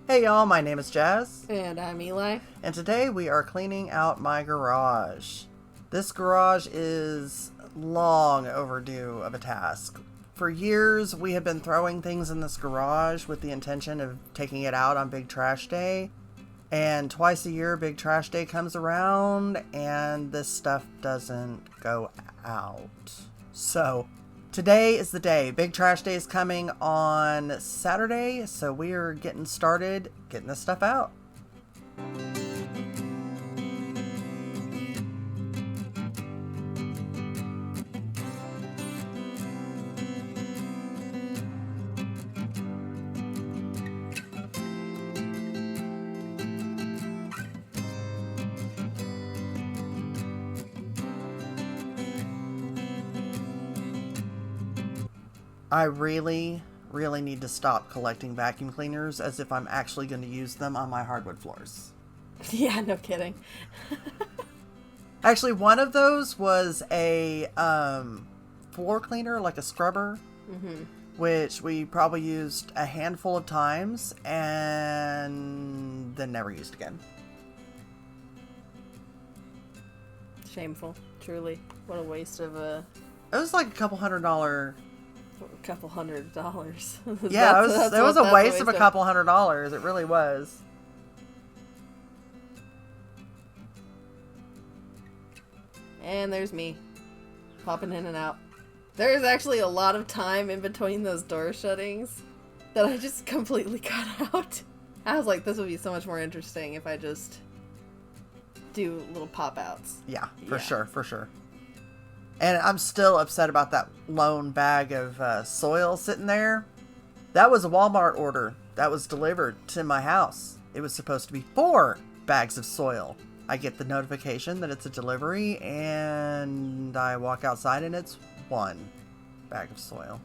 Hey y'all, my name is Jazz. And I'm Eli. And today we are cleaning out my garage. This garage is long overdue of a task. For years, we have been throwing things in this garage with the intention of taking it out on Big Trash Day. And twice a year, Big Trash Day comes around and this stuff doesn't go out. So, today is the day. Big Trash Day is coming on Saturday, so we are getting started getting this stuff out. I really need to stop collecting vacuum cleaners as if I'm actually going to use them on my hardwood floors. Yeah, no kidding. Actually, one of those was a floor cleaner, like a scrubber, which we probably used a handful of times and then never used again. Shameful, truly. What a waste of It was like a couple $100. Yeah, it was a waste of a couple $100. It really was. And there's me, popping in and out. There's actually a lot of time in between those door shuttings that I just completely cut out. I was like, this would be so much more interesting if I just do little pop-outs. Yeah, for sure. And I'm still upset about that lone bag of soil sitting there. That was a Walmart order that was delivered to my house. It was supposed to be 4 bags of soil. I get the notification that it's a delivery, and I walk outside and it's 1 bag of soil.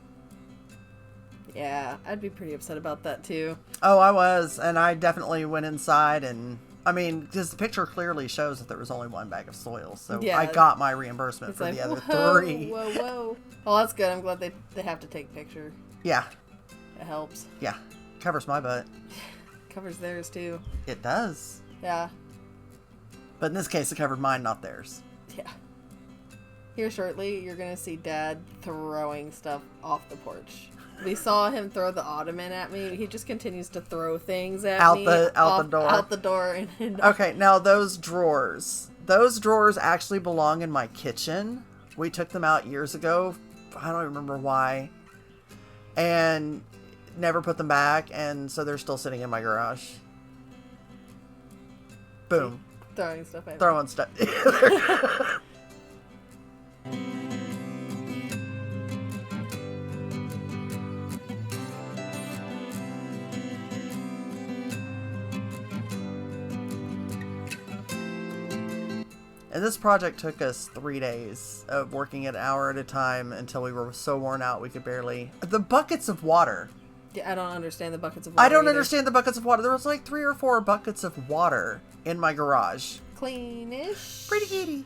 Yeah, I'd be pretty upset about that too. Oh, I was, and I definitely went inside and... I mean, because the picture clearly shows that there was only 1 bag of soil, so yeah, I got my reimbursement for the other 3. Whoa. Well, that's good. I'm glad they have to take picture. Yeah. It helps. Yeah. Covers my butt. Covers theirs, too. It does. Yeah. But in this case, it covered mine, not theirs. Yeah. Here shortly, you're going to see Dad throwing stuff off the porch. We saw him throw the ottoman at me. He just continues to throw things at me. Out the door. Okay, now those drawers actually belong in my kitchen. We took them out years ago. I don't remember why. And never put them back, and so they're still sitting in my garage. Boom. Throwing stuff at me. Throwing stuff. And this project took us 3 days of working an hour at a time until we were so worn out we could barely... The buckets of water. Yeah, I don't understand the buckets of water. I don't understand the buckets of water. There was like 3 or 4 buckets of water in my garage. Cleanish. Pretty kitty.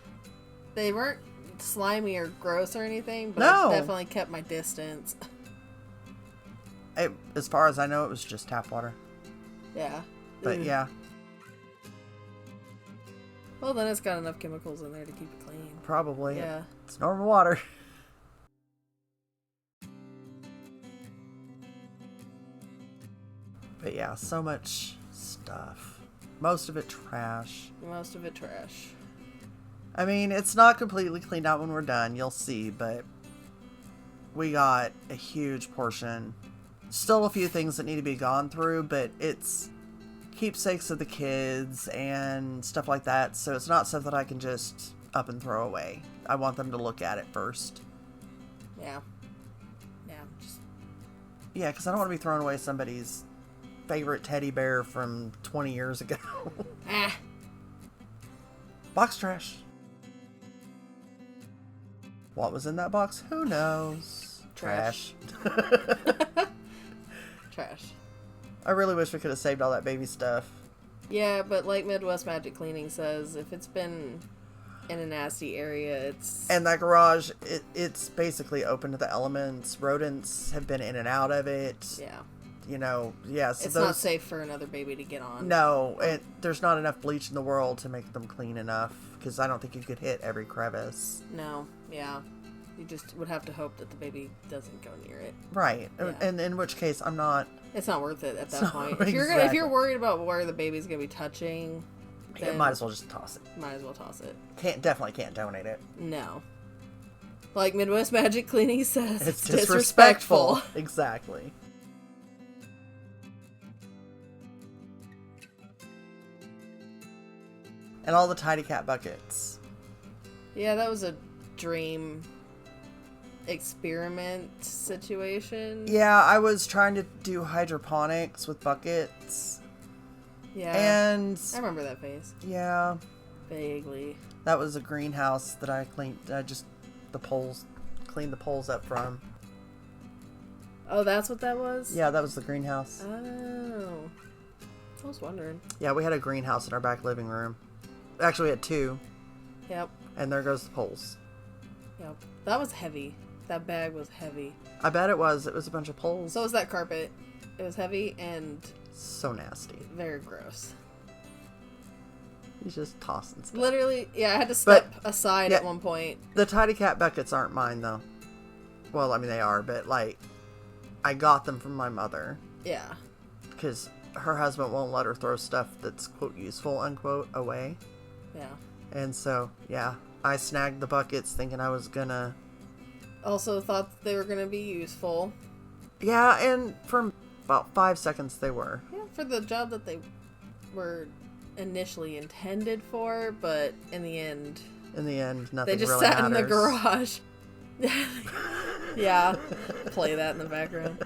They weren't slimy or gross or anything, but no. I definitely kept my distance. As far as I know, it was just tap water. Yeah. But yeah. Well, then it's got enough chemicals in there to keep it clean. Probably. Yeah. It's normal water. But yeah, so much stuff. Most of it trash. I mean, it's not completely cleaned out when we're done, you'll see, but we got a huge portion. Still a few things that need to be gone through, but it's keepsakes of the kids and stuff like that, so it's not stuff that I can just up and throw away. I want them to look at it first. Yeah, because I don't want to be throwing away somebody's favorite teddy bear from 20 years ago. Box trash. What was in that box? Who knows? Trash. Trash. I really wish we could have saved all that baby stuff. Yeah, but like Midwest Magic Cleaning says, if it's been in a nasty area, it's... And that garage, it's basically open to the elements. Rodents have been in and out of it. Yeah. yeah. So It's not safe for another baby to get on. No, there's not enough bleach in the world to make them clean enough, because I don't think you could hit every crevice. No, yeah. You just would have to hope that the baby doesn't go near it. Right, Yeah. and in which case I'm not... It's not worth it at that point. If Exactly. you're worried about where the baby's going to be touching, then might as well just toss it. Might as well toss it. Definitely can't donate it. No. Like Midwest Magic Cleaning says, It's disrespectful. Exactly. And all the Tidy Cat buckets. Yeah, that was a dream experiment situation. Yeah, I was trying to do hydroponics with buckets. Yeah. And I remember that phase. Yeah. Vaguely. That was a greenhouse that I cleaned. Cleaned the poles up from. Oh, that's what that was? Yeah, that was the greenhouse. Oh. I was wondering. Yeah, we had a greenhouse in our back living room. Actually, we had two. Yep. And there goes the poles. Yep. That was heavy. That bag was heavy. I bet it was. It was a bunch of poles. So was that carpet. It was heavy and... so nasty. very gross. He's just tossing stuff. Literally, yeah, I had to step aside yeah, at one point. The Tidy Cat buckets aren't mine, though. Well, I mean, they are, but, like, I got them from my mother. Yeah. Because her husband won't let her throw stuff that's, quote, useful, unquote, away. Yeah. And so, yeah, I snagged the buckets thinking I was gonna... Also thought they were gonna be useful. Yeah, and for about 5 seconds they were. Yeah, for the job that they were initially intended for, but in the end... nothing they just really sat matters. in the garage. Yeah, play that in the background.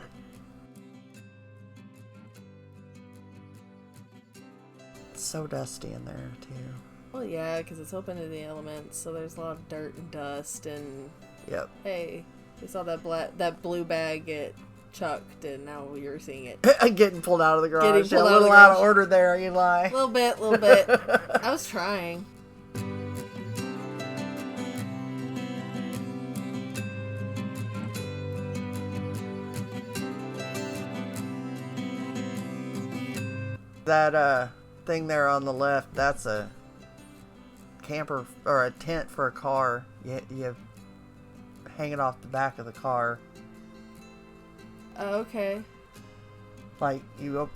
It's so dusty in there, too. Well, yeah, because it's open to the elements, so there's a lot of dirt and dust, and... Yep. Hey, we saw that blue bag get chucked, and now you're seeing it. Getting pulled out of the garage. Getting pulled a out of the little out of garage. order there, Eli. Little bit. I was trying. That thing there on the left, that's a camper or a tent for a car. You hang it off the back of the car. Oh, okay. Like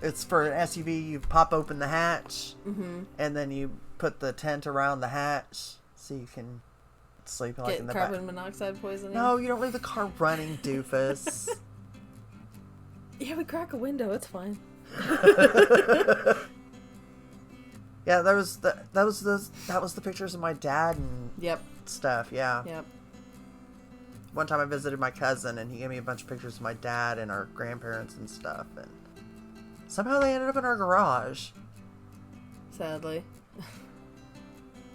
it's for an SUV. You pop open the hatch, and then you put the tent around the hatch so you can sleep like in the carbon back. monoxide poisoning. No, you don't leave the car running, doofus. Yeah, we crack a window. It's fine. Yeah, that was the pictures of my dad and stuff. Yeah. Yep. One time I visited my cousin and he gave me a bunch of pictures of my dad and our grandparents and stuff, and somehow they ended up in our garage. Sadly.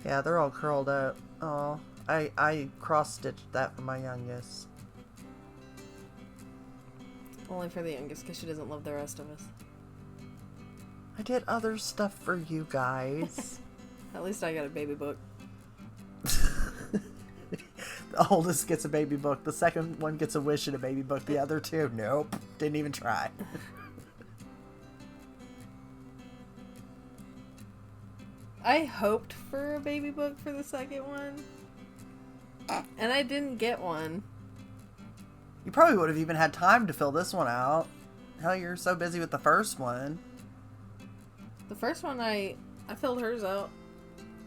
Yeah, they're all curled up. Oh, I cross-stitched that for my youngest. Only for the youngest, because she doesn't love the rest of us. I did other stuff for you guys. At least I got a baby book. The oldest gets a baby book. The second one gets a wish and a baby book. The other two, nope. Didn't even try. I hoped for a baby book for the second one. And I didn't get one. You probably would have even had time to fill this one out. Hell, you're so busy with the first one. The first one, I filled hers out.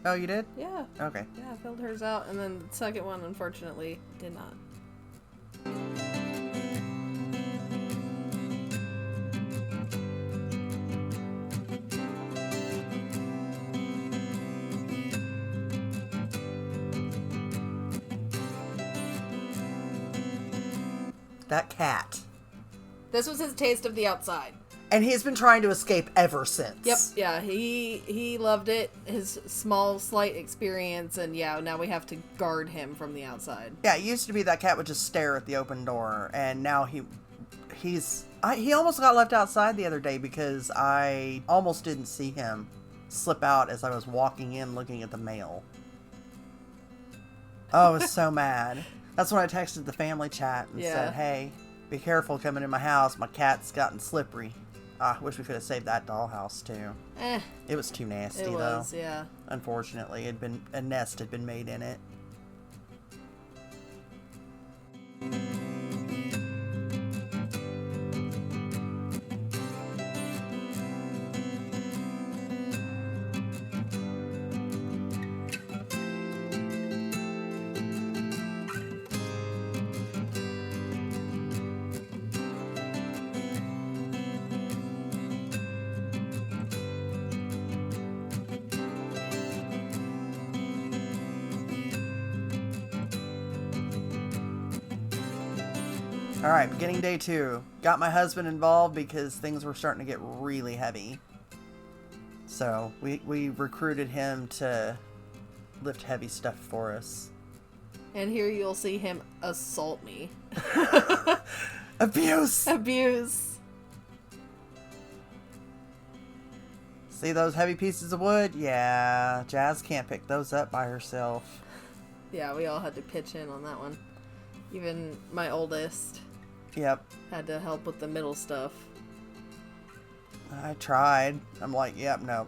Oh, you did? Yeah. Okay. Yeah, I filled hers out, and then the second one, unfortunately, did not. That cat. This was his taste of the outside. And he's been trying to escape ever since. Yep, yeah, he loved it, his small, slight experience, and yeah, now we have to guard him from the outside. Yeah, it used to be that cat would just stare at the open door, and now he almost got left outside the other day because I almost didn't see him slip out as I was walking in looking at the mail. Oh, I was so mad. That's when I texted the family chat and said, hey, Be careful coming in my house. My cat's gotten slippery. I wish we could have saved that dollhouse too. It was too nasty it though. was, yeah. Unfortunately, a nest had been made in it. Alright, beginning day 2. Got my husband involved because things were starting to get really heavy. So, we recruited him to lift heavy stuff for us. And here you'll see him assault me. Abuse! Abuse. See those heavy pieces of wood? Yeah, Jazz can't pick those up by herself. Yeah, we all had to pitch in on that one. Even my oldest. Yep. Had to help with the middle stuff. I tried. I'm like, yep, no.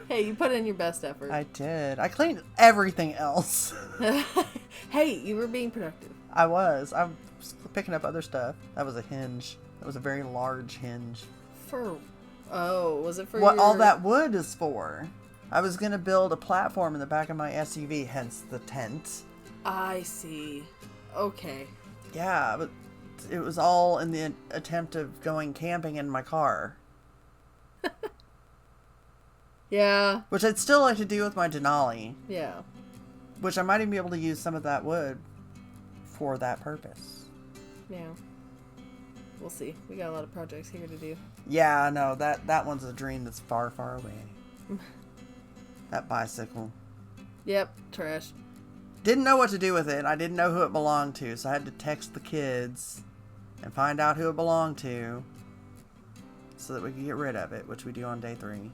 Hey, you put in your best effort. I did. I cleaned everything else. Hey, you were being productive. I was picking up other stuff. That was a hinge. That was a very large hinge. Was it for what all that wood is for? I was going to build a platform in the back of my SUV, hence the tent. I see. Okay. Yeah, but it was all in the attempt of going camping in my car. Yeah. Which I'd still like to do with my Denali. Yeah. Which I might even be able to use some of that wood for that purpose. Yeah. We'll see. We got a lot of projects here to do. Yeah, no, that one's a dream that's far, far away. That bicycle. Yep, trash. Didn't know what to do with it. I didn't know who it belonged to, so I had to text the kids and find out who it belonged to so that we could get rid of it, which we do on day 3.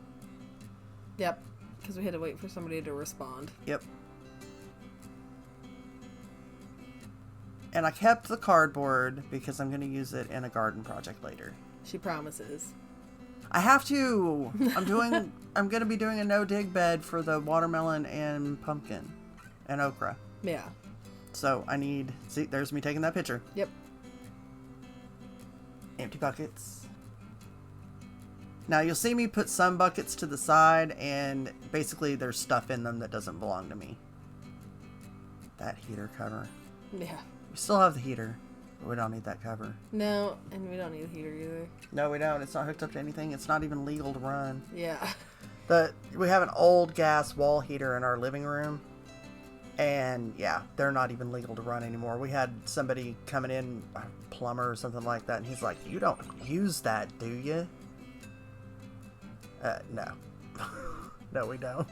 Yep, because we had to wait for somebody to respond. Yep. And I kept the cardboard because I'm going to use it in a garden project later. She promises. I have to. I'm going to be doing a no-dig bed for the watermelon and pumpkin and okra. Yeah. So I need... See, there's me taking that picture. Yep. Empty buckets. Now you'll see me put some buckets to the side and basically there's stuff in them that doesn't belong to me. That heater cover. Yeah. We still have the heater, but we don't need that cover. No, and we don't need a heater either. No, we don't. It's not hooked up to anything. It's not even legal to run. Yeah. We have an old gas wall heater in our living room. And yeah, they're not even legal to run anymore. We had somebody coming in, a plumber or something like that, and he's like, "You don't use that, do you?" No. No, we don't.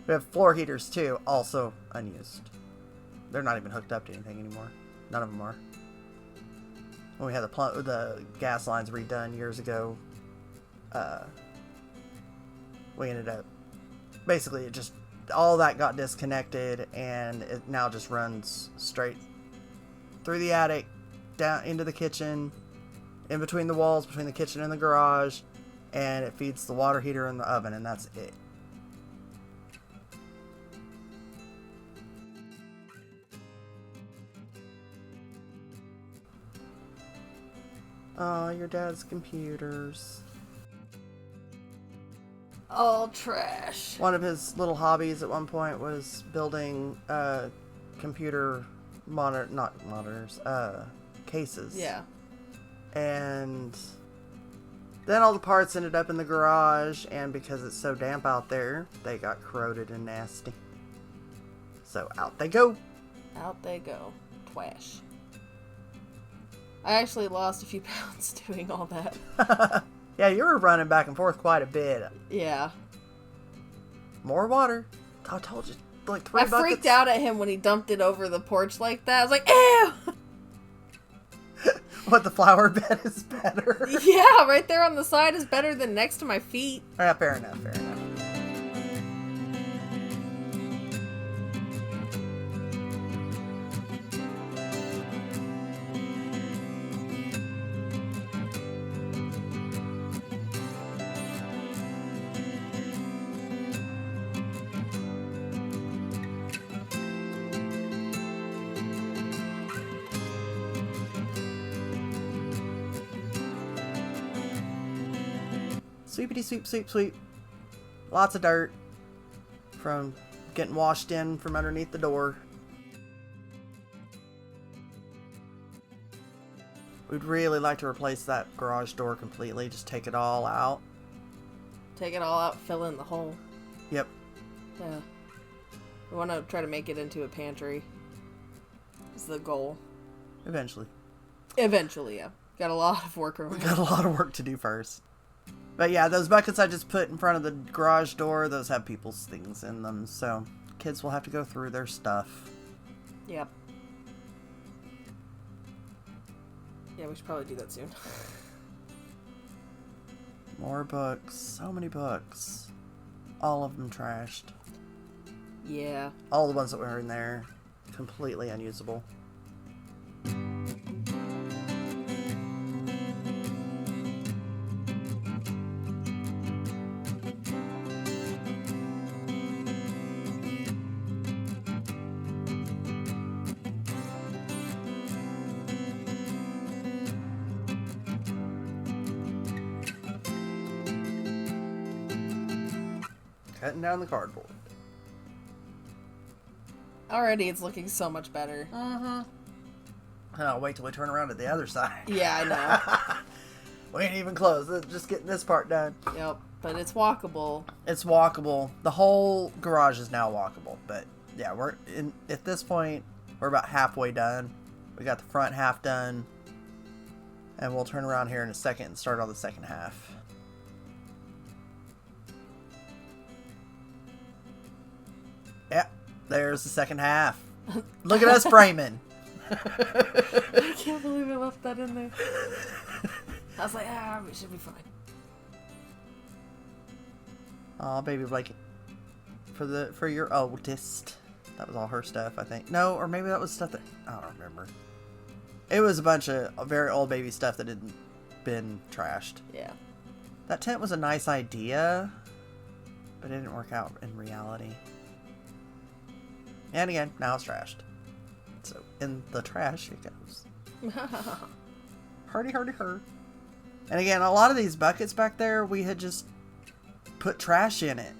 We have floor heaters too, also unused. They're not even hooked up to anything anymore. None of them are. When we had the gas lines redone years ago, we ended up... Basically, it just... All that got disconnected, and it now just runs straight through the attic, down into the kitchen, in between the walls, between the kitchen and the garage, and it feeds the water heater and the oven, and that's it. Oh, your dad's computers. All trash. One of his little hobbies at one point was building computer cases. Yeah. And then all the parts ended up in the garage, and because it's so damp out there, they got corroded and nasty. So out they go. Out they go. Twash. I actually lost a few pounds doing all that. Yeah, you were running back and forth quite a bit. Yeah. More water. I told you, like 3 buckets. I freaked out at him when he dumped it over the porch like that. I was like, ew! What, the flower bed is better? Yeah, right there on the side is better than next to my feet. Yeah, fair enough, fair enough. Sweepity sweep, sweep, sweep. Lots of dirt from getting washed in from underneath the door. We'd really like to replace that garage door completely. Just take it all out. Take it all out, fill in the hole. Yep. Yeah. We want to try to make it into a pantry. Is the goal. Eventually. Eventually, yeah. Got a lot of work around. We got a lot of work to do first. But yeah, those buckets I just put in front of the garage door, those have people's things in them. So kids will have to go through their stuff. Yep. Yeah, we should probably do that soon. More books. So many books. All of them trashed. Yeah. All the ones that were in there, completely unusable. Cutting down the cardboard. Already it's looking so much better. Mm-hmm. Oh, wait till we turn around to the other side. Yeah, I know. We ain't even close. Let's just getting this part done. Yep, but it's walkable. It's walkable. The whole garage is now walkable. But yeah, we're in at this point. We're about halfway done. We got the front half done, and we'll turn around here in a second and start on the second half. Yeah, there's the second half. Look at us framing. I can't believe I left that in there. I was like, we should be fine. Oh, baby Blake. For your oldest. That was all her stuff, I think. No, or maybe that was stuff that I don't remember. It was a bunch of very old baby stuff that hadn't been trashed. Yeah. That tent was a nice idea, but it didn't work out in reality. And again, now it's trashed. So in the trash it goes. Hardy, hardy, hur. And again, a lot of these buckets back there, we had just put trash in it.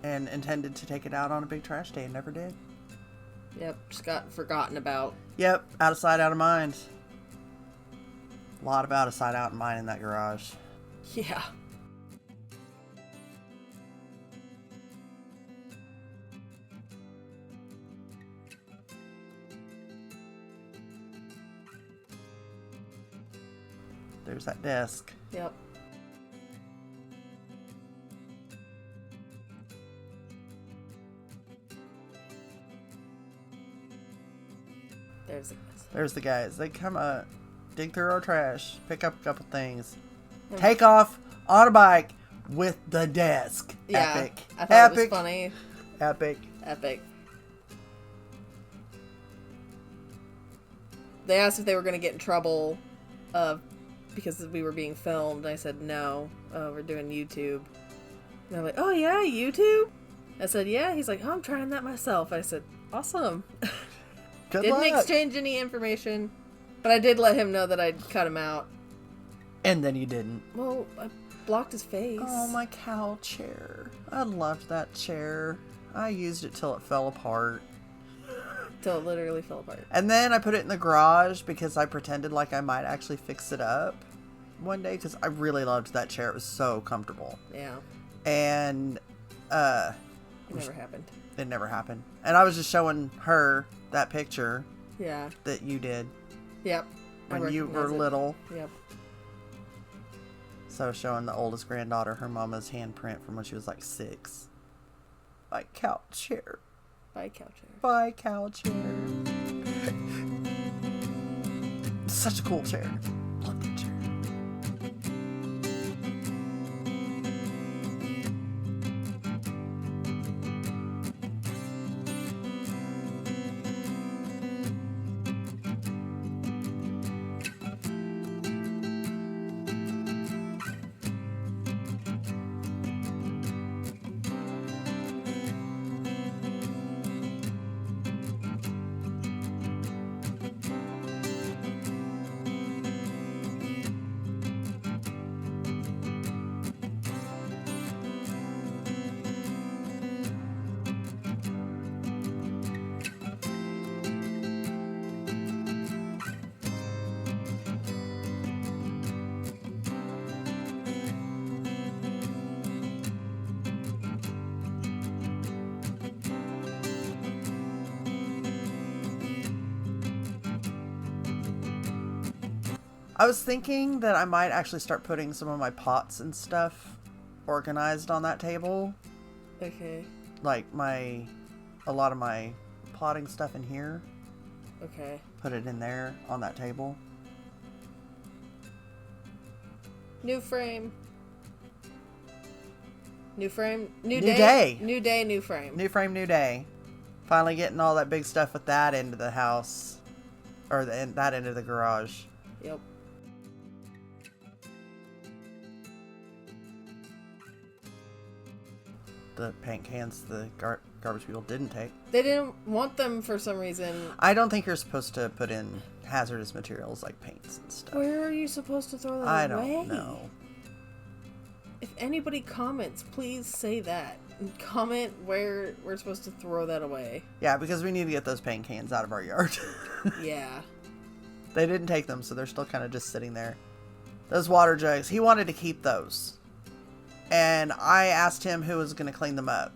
And intended to take it out on a big trash day and never did. Yep, just got forgotten about. Yep, out of sight, out of mind. A lot of out of sight, out of mind in that garage. Yeah. There's that desk. Yep. There's the guys. There's the guys. They come dig through our trash, pick up a couple things, take off on a bike with the desk. Yeah, Epic. I thought it was funny. Epic. Epic. They asked if they were going to get in trouble because we were being filmed. I said, no, we're doing YouTube. And they're like, oh yeah, YouTube? I said, yeah. He's like, oh, I'm trying that myself. I said, awesome. Good Didn't luck. exchange any information, but I did let him know that I'd cut him out. And then you didn't. Well, I blocked his face. Oh, my cow chair. I loved that chair. I used it till it fell apart. Till it literally fell apart. And then I put it in the garage because I pretended like I might actually fix it up one day because I really loved that chair. It was so comfortable. Yeah. And It never happened. it never happened. And I was just showing her that picture Yeah. that you did Yep. I when you were recognize it. little. Yep. So showing the oldest granddaughter her mama's handprint from when she was like 6. My cow chair. Bye, cow chair. Bye, cow chair. Such a cool chair. Love that chair. I was thinking that I might actually start putting some of my pots and stuff organized on that table. Okay. Like a lot of my potting stuff in here. Okay. Put it in there on that table. New frame. New frame. New New day. day. New day, new frame. New frame, new day. Finally getting all that big stuff with that end of the house. Or that end of the garage. Yep. The paint cans the garbage people didn't take. They didn't want them for some reason. I don't think you're supposed to put in hazardous materials like paints and stuff. Where are you supposed to throw that I away? don't know. If anybody comments, please say that. Comment where we're supposed to throw that away. Yeah, because we need to get those paint cans out of our yard. Yeah. They didn't take them, so they're still kind of just sitting there. Those water jugs, he wanted to keep those. And I asked him who was going to clean them up.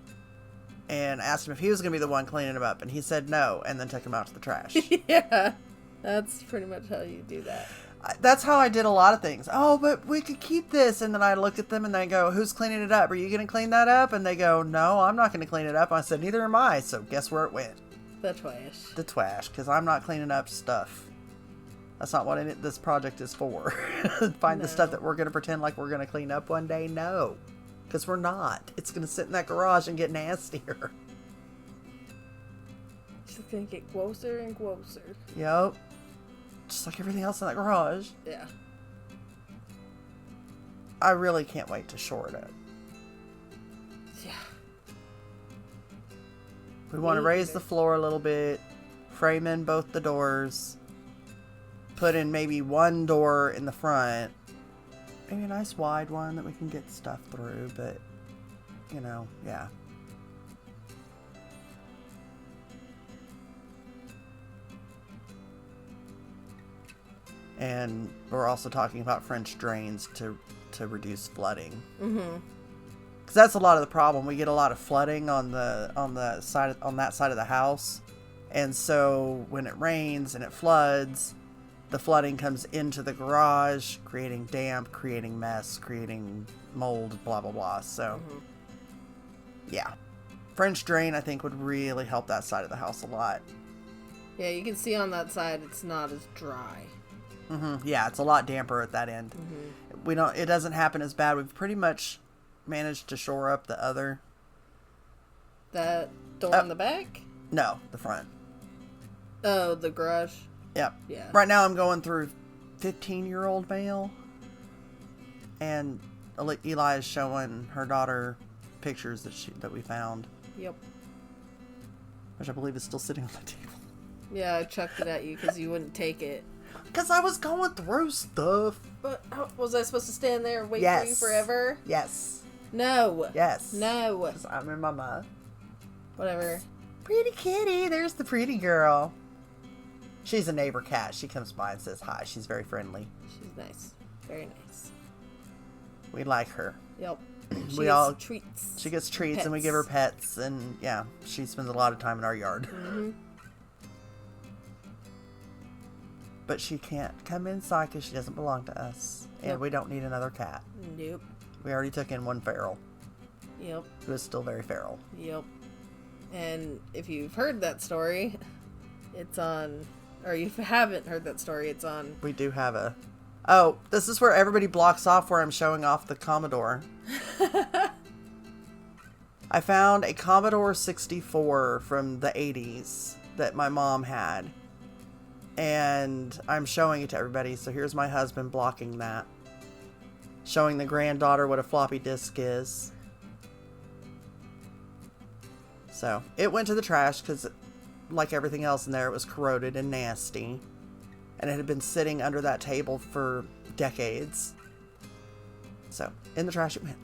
And asked him if he was going to be the one cleaning them up. And he said no, and then took them out to the trash. Yeah. That's pretty much how you do that. That's how I did a lot of things. Oh, but we could keep this. And then I look at them and they go, who's cleaning it up? Are you going to clean that up? And they go, no, I'm not going to clean it up. I said, neither am I. So guess where it went? The trash. The trash, because I'm not cleaning up stuff. That's not what this project is for. Find the stuff that we're going to pretend like we're going to clean up one day. No, because we're not. It's going to sit in that garage and get nastier. It's just going to get closer and closer. Yep. Just like everything else in that garage. Yeah. I really can't wait to shore it up. Yeah. We want to raise the floor a little bit. Frame in both the doors. Put in maybe one door in the front. Maybe a nice wide one that we can get stuff through, but, you know, yeah. And we're also talking about French drains to reduce flooding. Mm-hmm. Because that's a lot of the problem. We get a lot of flooding on that side of the house. And so when it rains and it floods, the flooding comes into the garage, creating damp, creating mess, creating mold, blah, blah, blah. So, yeah. French drain, I think, would really help that side of the house a lot. Yeah, you can see on that side it's not as dry. Yeah, it's a lot damper at that end. It doesn't happen as bad. We've pretty much managed to shore up the other. That door in the back? No, the front. Oh, the garage? Yep. Yeah. Right now I'm going through 15-year-old mail. And Eli is showing her daughter pictures that we found. Yep. Which I believe is still sitting on the table. Yeah, I chucked it at you because you wouldn't take it. Because I was going through stuff. But was I supposed to stand there and wait for you Yes. forever? Yes. No. Yes. No. Because I'm in my mind. Whatever. Pretty kitty. There's the pretty girl. She's a neighbor cat. She comes by and says hi. She's very friendly. She's nice. Very nice. We like her. Yep. She We gets all- treats. She gets treats Pets. and we give her pets. And yeah, she spends a lot of time in our yard. Mm-hmm. But she can't come inside because she doesn't belong to us. And Nope. we don't need another cat. Nope. We already took in one feral. Yep. Who is still very feral. Yep. And if you've heard that story, it's on... Or if you haven't heard that story, it's on... We do have a... Oh, this is where everybody blocks off where I'm showing off the Commodore. I found a Commodore 64 from the 80s that my mom had. And I'm showing it to everybody. So here's my husband blocking that. Showing the granddaughter what a floppy disk is. So it went to the trash because, like everything else in there, it was corroded and nasty. And it had been sitting under that table for decades. So in the trash it went.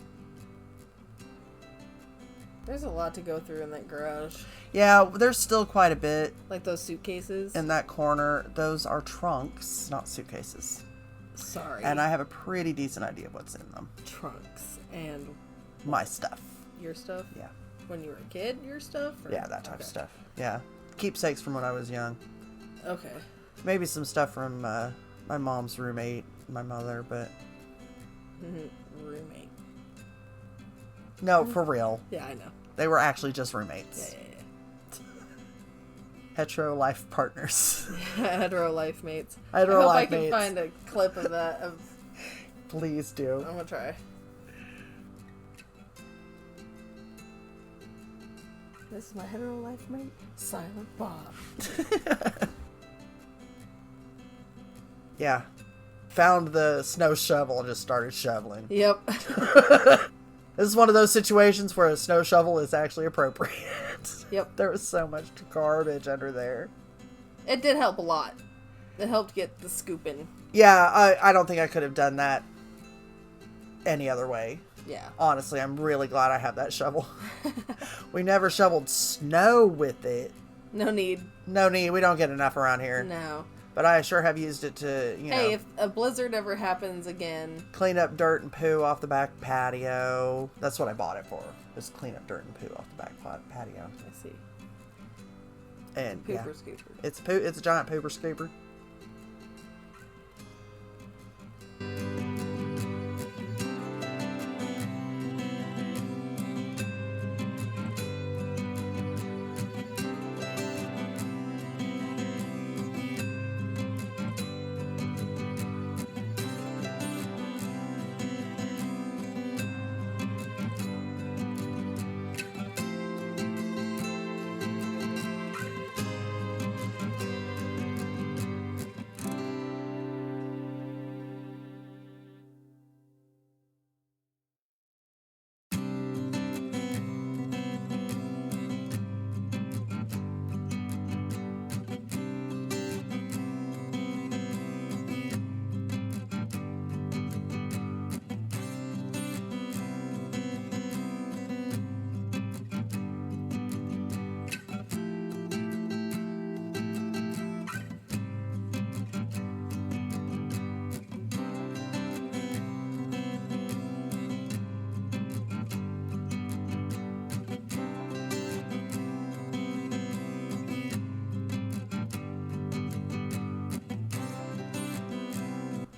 There's a lot to go through in that garage. Yeah, there's still quite a bit Like those suitcases. in that corner. Those are trunks, not suitcases. Sorry. And I have a pretty decent idea of what's in them. Trunks. And My stuff. your stuff? Yeah. When you were a kid, your stuff? Or... Yeah, that type Okay. of stuff. Yeah. Keepsakes from when I was young. Okay. Maybe some stuff from my mom's roommate, my mother, but... Roommate. No, for real. Yeah, I know. They were actually just roommates. Yeah. Hetero life partners. Hetero life mates. Hetero I hope life I can mates. find a clip of that. Please do. I'm gonna try. This is my hetero life mate, Silent Bob. Yeah. Found the snow shovel and just started shoveling. Yep. This is one of those situations where a snow shovel is actually appropriate. Yep. There was so much garbage under there. It did help a lot. It helped get the scoop in. Yeah, I don't think I could have done that any other way. Yeah. Honestly, I'm really glad I have that shovel. We never shoveled snow with it. No need. No need. We don't get enough around here. No. But I sure have used it to, Hey, if a blizzard ever happens again... clean up dirt and poo off the back patio. That's what I bought it for. Just clean up dirt and poo off the back patio. I see. And Pooper scooper. It's a giant pooper scooper.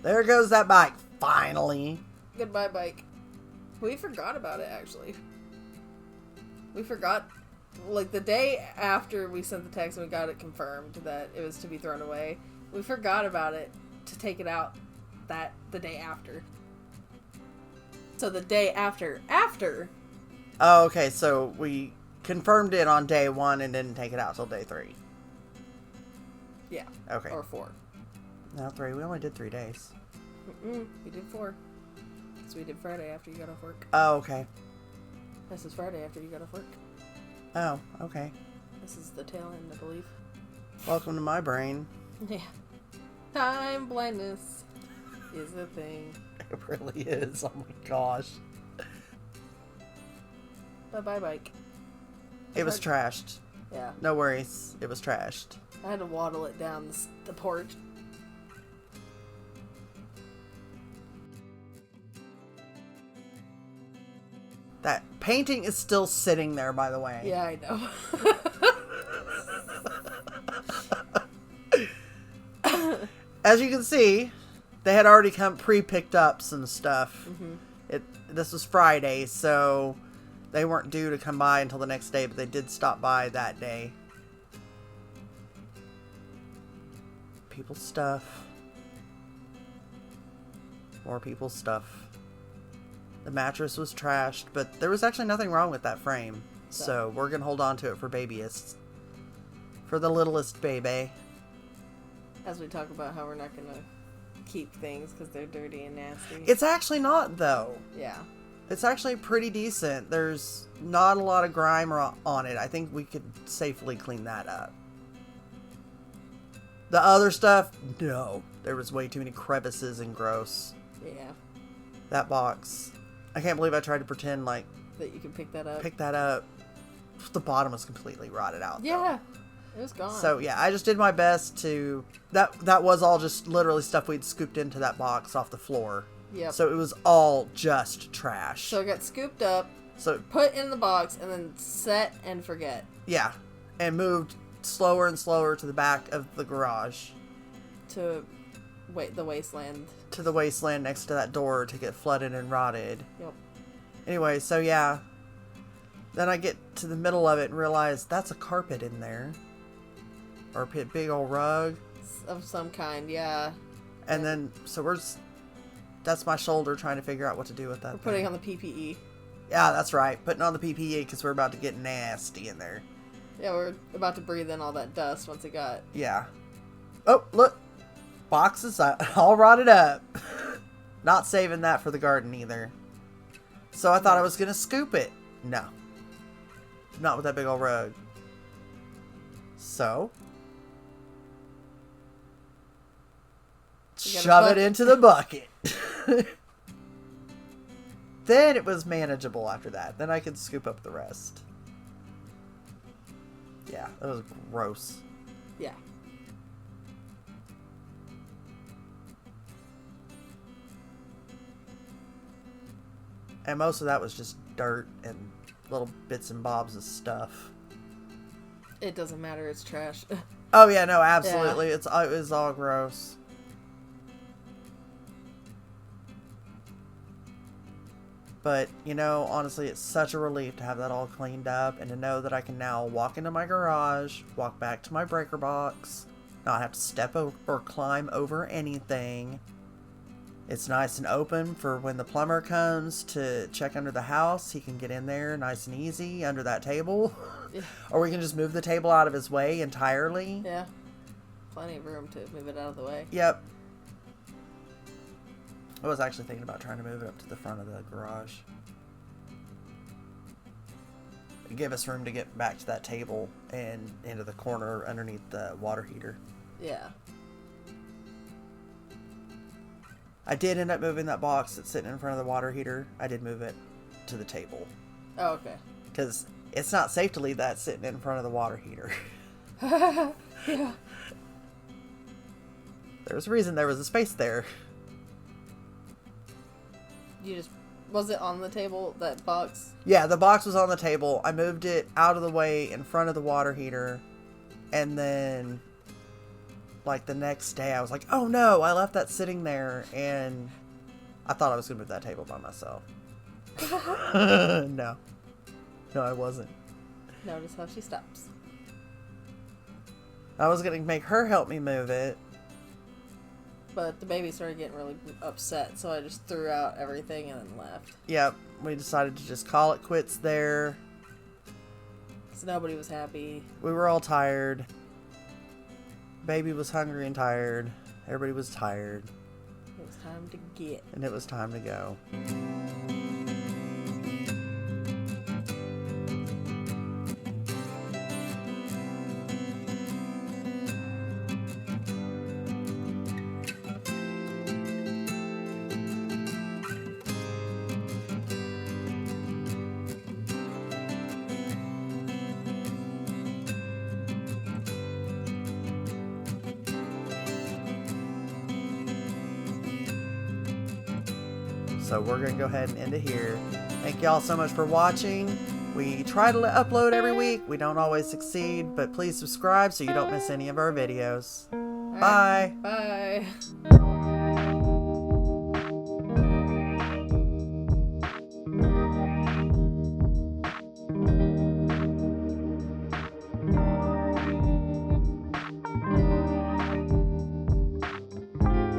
There goes that bike, finally. Goodbye, bike. We forgot about it, actually. We forgot, like, the day after we sent the text and we got it confirmed that it was to be thrown away, we forgot about it to take it out the day after. So the day after. Oh, okay, so we confirmed it on day 1 and didn't take it out till day 3. Yeah. Okay. Or 4. No, 3. We only did 3 days. We did 4. Because we did Friday after you got off work. Oh, okay. This is Friday after you got off work. Oh, okay. This is the tail end, I believe. Welcome to my brain. Yeah. Time blindness is a thing. It really is. Oh my gosh. Bye-bye, bike. It was trashed. Yeah. No worries. It was trashed. I had to waddle it down the porch. That painting is still sitting there, by the way. Yeah, I know. As you can see, they had already pre-picked up some stuff. Mm-hmm. This was Friday, so they weren't due to come by until the next day, but they did stop by that day. People's stuff. More people's stuff. The mattress was trashed, but there was actually nothing wrong with that frame. So we're going to hold on to it for babyest. For the littlest baby. As we talk about how we're not going to keep things because they're dirty and nasty. It's actually not, though. Yeah. It's actually pretty decent. There's not a lot of grime on it. I think we could safely clean that up. The other stuff, no. There was way too many crevices and gross. Yeah. That box. I can't believe I tried to pretend like... that you can pick that up. Pick that up. The bottom was completely rotted out. Yeah. It was gone. So, yeah, I just did my best to... That was all just literally stuff we'd scooped into that box off the floor. Yep. So it was all just trash. So it got scooped up, so put in the box, and then set and forget. Yeah. And moved slower and slower to the back of the garage. To the wasteland. To the wasteland next to that door to get flooded and rotted. Yep. Anyway, so yeah. Then I get to the middle of it and realize that's a carpet in there. Or a big old rug. Of some kind, yeah. And then, so that's my shoulder trying to figure out what to do with that. We're putting on the PPE. Yeah, that's right. Putting on the PPE because we're about to get nasty in there. Yeah, we're about to breathe in all that dust once it got... Yeah. Oh, look. Boxes all rotted up. Not saving that for the garden either. So I thought I was going to scoop it. No. Not with that big old rug. So... shove it into the bucket. Then it was manageable after that. Then I could scoop up the rest. Yeah, that was gross. Yeah. And most of that was just dirt and little bits and bobs of stuff. It doesn't matter, it's trash. Oh yeah, no, absolutely. Yeah. It was all gross. But, you know, honestly, it's such a relief to have that all cleaned up and to know that I can now walk into my garage, walk back to my breaker box, not have to step over or climb over anything. It's nice and open for when the plumber comes to check under the house. He can get in there nice and easy under that table. Yeah. Or we can just move the table out of his way entirely. Yeah. Plenty of room to move it out of the way. Yep. I was actually thinking about trying to move it up to the front of the garage. It'd give us room to get back to that table and into the corner underneath the water heater. Yeah. I did end up moving that box that's sitting in front of the water heater. I did move it to the table. Oh, okay. Because it's not safe to leave that sitting in front of the water heater. Yeah. There's a reason there was a space there. Was it on the table, that box? Yeah, the box was on the table. I moved it out of the way in front of the water heater. And then, like, the next day I was like, oh no, I left that sitting there. And I thought I was going to move that table by myself. No. No, I wasn't. Notice how she stops. I was going to make her help me move it. But the baby started getting really upset, so I just threw out everything and then left. Yep, we decided to just call it quits there. So nobody was happy. We were all tired. Baby was hungry and tired. Everybody was tired. It was time to get. And it was time to go. So we're going to go ahead and end it here. Thank y'all so much for watching. We try to upload every week. We don't always succeed, but please subscribe so you don't miss any of our videos. All Bye. right. Bye.